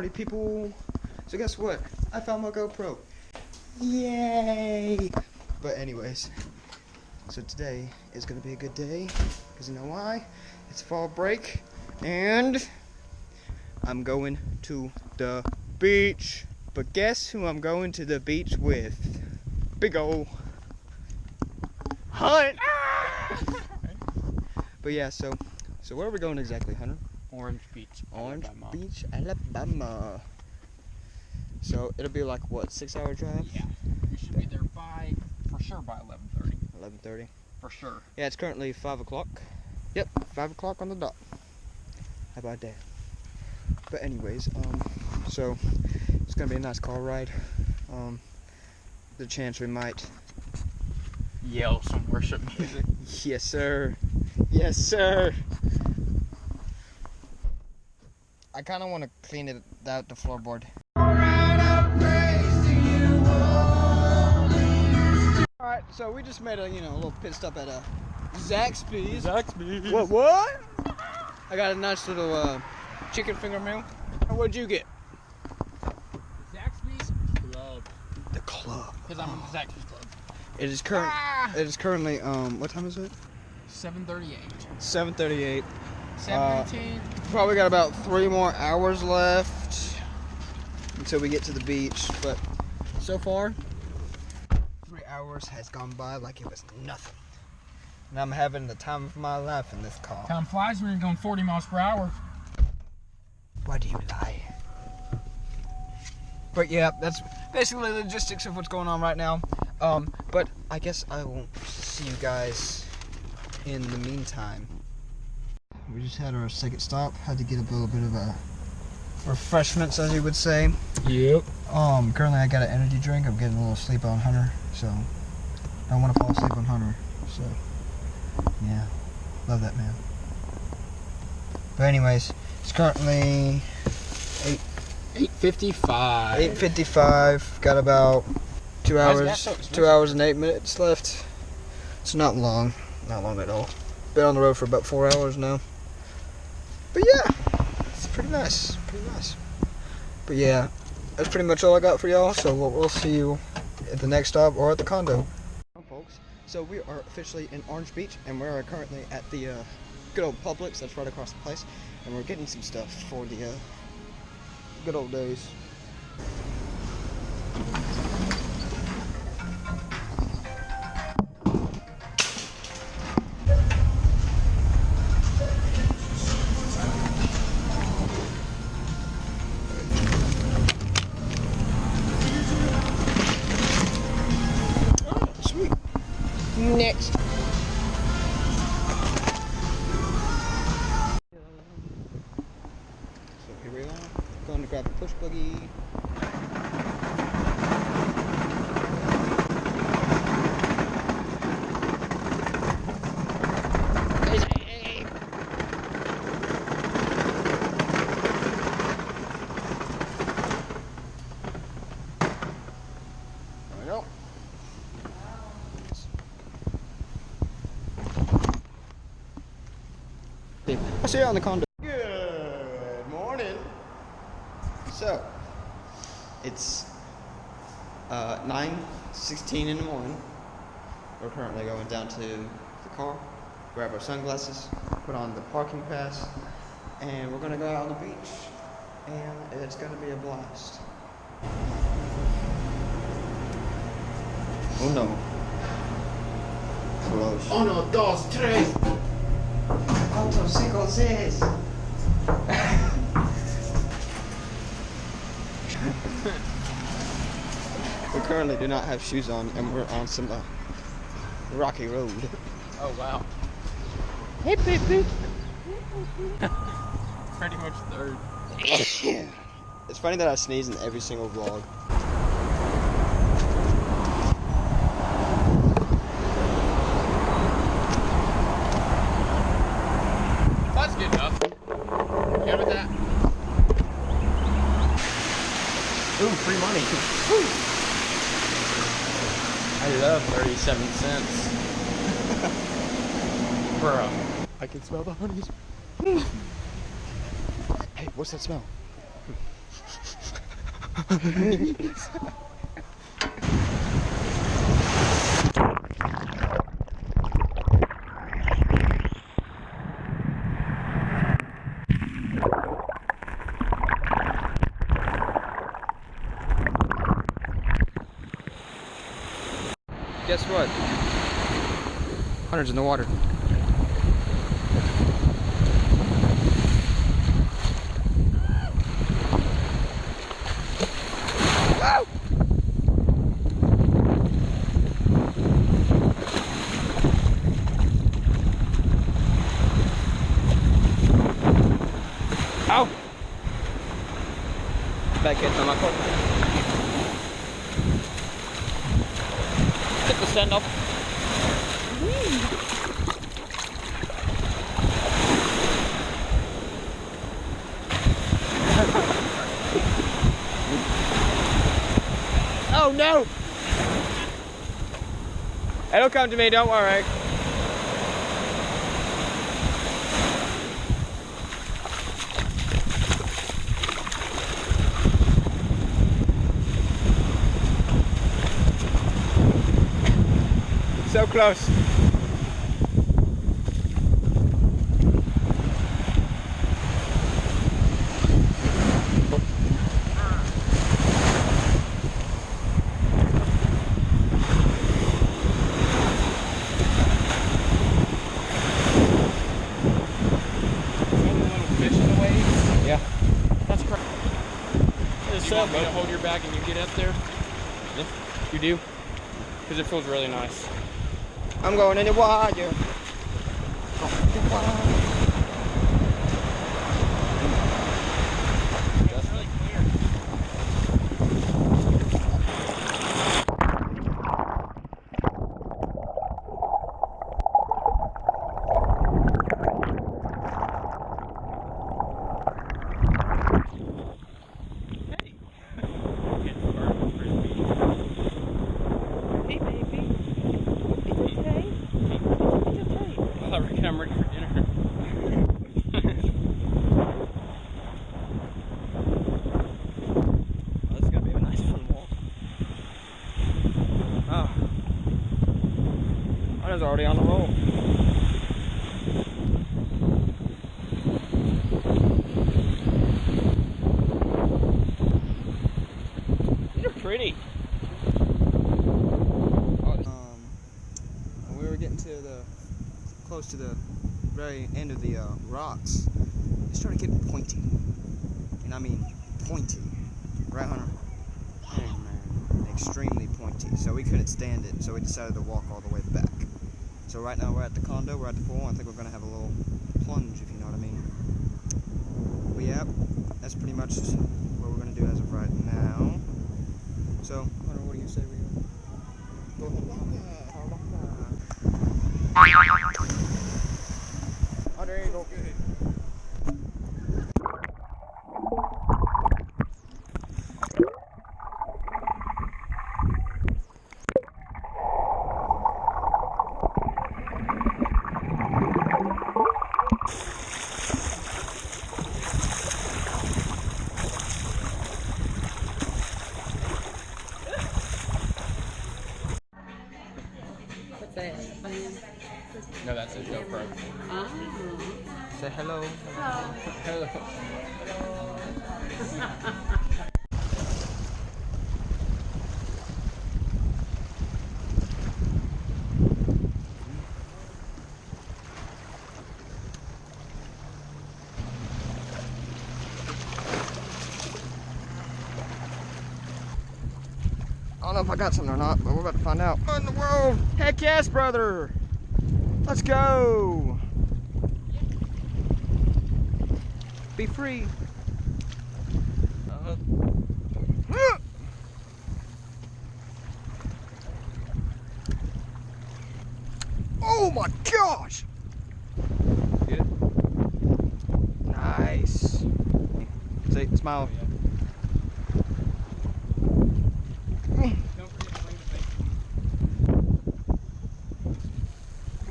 party people. So guess what? I found my GoPro. Yay! But anyways, so today is gonna be a good day, because you know why? It's fall break, and I'm going to the beach. But guess who I'm going to the beach with? Big ol' Hunt! But yeah, so where are we going exactly, Hunter? Orange Beach, Alabama. Beach, Alabama. So it'll be like what, 6-hour drive? Yeah, we should be there for sure by 11:30. 11:30. For sure. Yeah, it's currently 5 o'clock. Yep, 5 o'clock on the dot. How about that? But anyways, so it's gonna be a nice car ride. The chance we might Yell some worship music. Yes, sir. Yes, sir. I kind of want to clean it out, the floorboard. Alright, so we just made a little pit stop at Zaxby's. Zaxby's. What? I got a nice little chicken finger meal. What'd you get? Zaxby's Club. The club. Because I'm in the Zaxby's Club. It is currently what time is it? 7:38. 7:38. 7:18. Probably got about 3 more hours left until we get to the beach, but so far 3 hours has gone by like it was nothing. And I'm having the time of my life in this car. Time flies when you're going 40 miles per hour. Why do you lie? But yeah, that's basically the logistics of what's going on right now. But I guess I won't see you guys in the meantime. We just had our second stop. Had to get a little bit of a refreshments, as you would say. Yep. Currently I got an energy drink. I'm getting a little sleep on Hunter, so I don't want to fall asleep on Hunter. So yeah, love that man. But anyways, it's currently 8:55. 8:55. Got about 2 Why is hours, that so expensive? 2 hours and 8 minutes left. It's not long at all. Been on the road for about 4 hours now. But yeah, it's pretty nice, But yeah, that's pretty much all I got for y'all. So we'll see you at the next stop or at the condo. Folks, so we are officially in Orange Beach, and we're currently at the good old Publix that's right across the place, and we're getting some stuff for the good old days. Sweet. Next. So here we are, going to grab a push buggy. There we go. I'll see you on the condo. Good morning. So, it's 9:16 in the morning. We're currently going down to the car, grab our sunglasses, put on the parking pass, and we're gonna go out on the beach. And it's gonna be a blast. Oh no. Close. 1, 2, 3. 4, 5, 6. We currently do not have shoes on, and we're on some rocky road. Oh wow. Hip hip hip. Pretty much third. It's funny that I sneeze in every single vlog. That's good enough. You good with that? Ooh, free money. I love 37 cents. Bruh. I can smell the honeys. Hey, what's that smell? Guess what? Hunter's in the water. Woo! Ow! Back at my coat. Get the stand up. Oh no! It'll come to me, don't worry. So close. You want me to hold your back and you get up there? Yeah. You do? Because it feels really nice. I'm going in the water. That's really clear. I'm ready for dinner. Oh, this is gonna be a nice fun walk. Oh, I was already on the roll. These are pretty. When we were getting to the close to the very end of the rocks, it started getting pointy, and I mean pointy, right, Hunter? Oh man. Extremely pointy. So we couldn't stand it, so we decided to walk all the way back. So right now we're at the condo, we're at the pool, and I think we're gonna have a little plunge, if you know what I mean. But yeah, that's pretty much what we're gonna do as of right now. So, Hunter, what do you say we go ahead? Oh, there you go. What's that? No, that's a GoPro. Oh. Say hello. Hello. I don't know if I got something or not, but we're about to find out. What in the world? Heck yes, brother! Let's go! Be free. Oh my gosh! Get it? Nice. Say, smile. Don't forget to bring the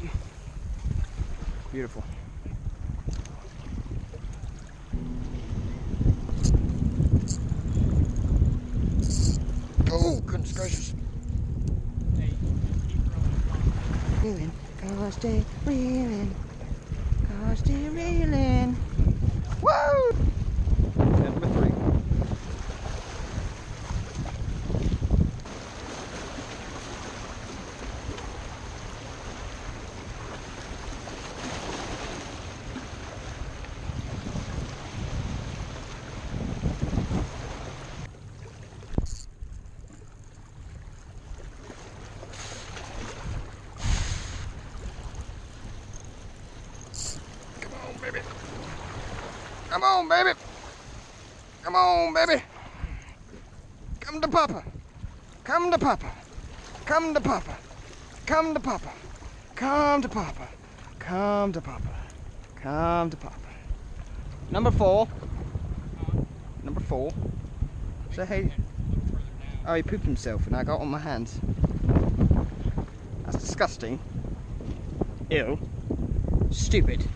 bacon. Beautiful. Oh, goodness gracious. Reeling, gosh, stay reeling. Gosh, stay reeling. Woo! Number 3. Come on, baby. Come on, baby. Come to Papa. Come to Papa. Come to Papa. Come to Papa. Come to Papa. Come to Papa. Come to Papa. Number 4. Number 4. Say hey. Oh, he pooped himself and I got on my hands. That's disgusting. Ew. Stupid.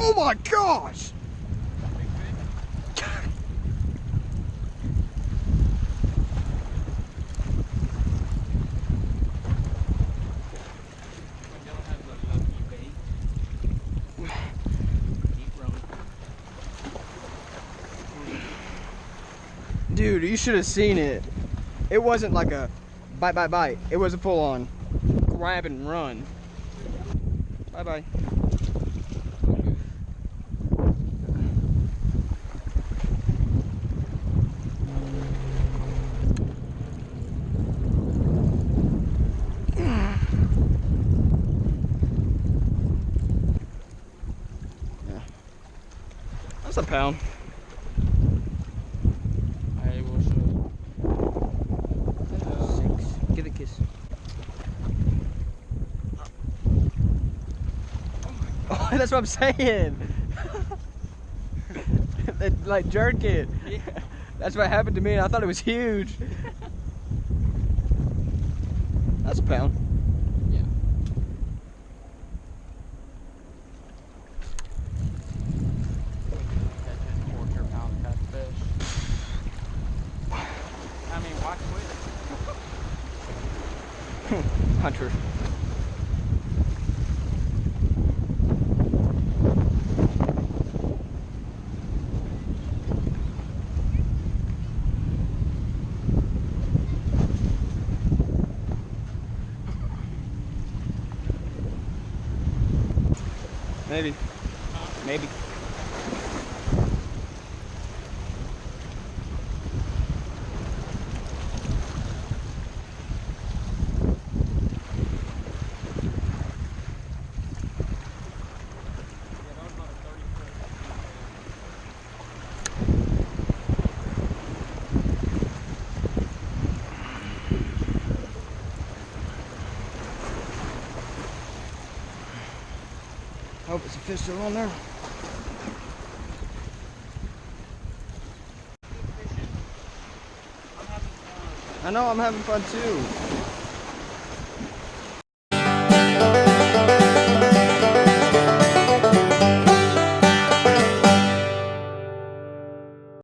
Oh my gosh! Dude, you should have seen it. It wasn't like a bite, bite, bite. It was a full-on grab and run. Bye-bye. That's a pound. I will show you. Hello. 6. Give it a kiss. Oh, that's what I'm saying. Like jerk it. Yeah. That's what happened to me and I thought it was huge. That's a pound. Yeah. Catch a 4-pound catfish. I mean, watch with Hunter. Maybe. Maybe. Hope it's a fish still on there. I know, I'm having fun too.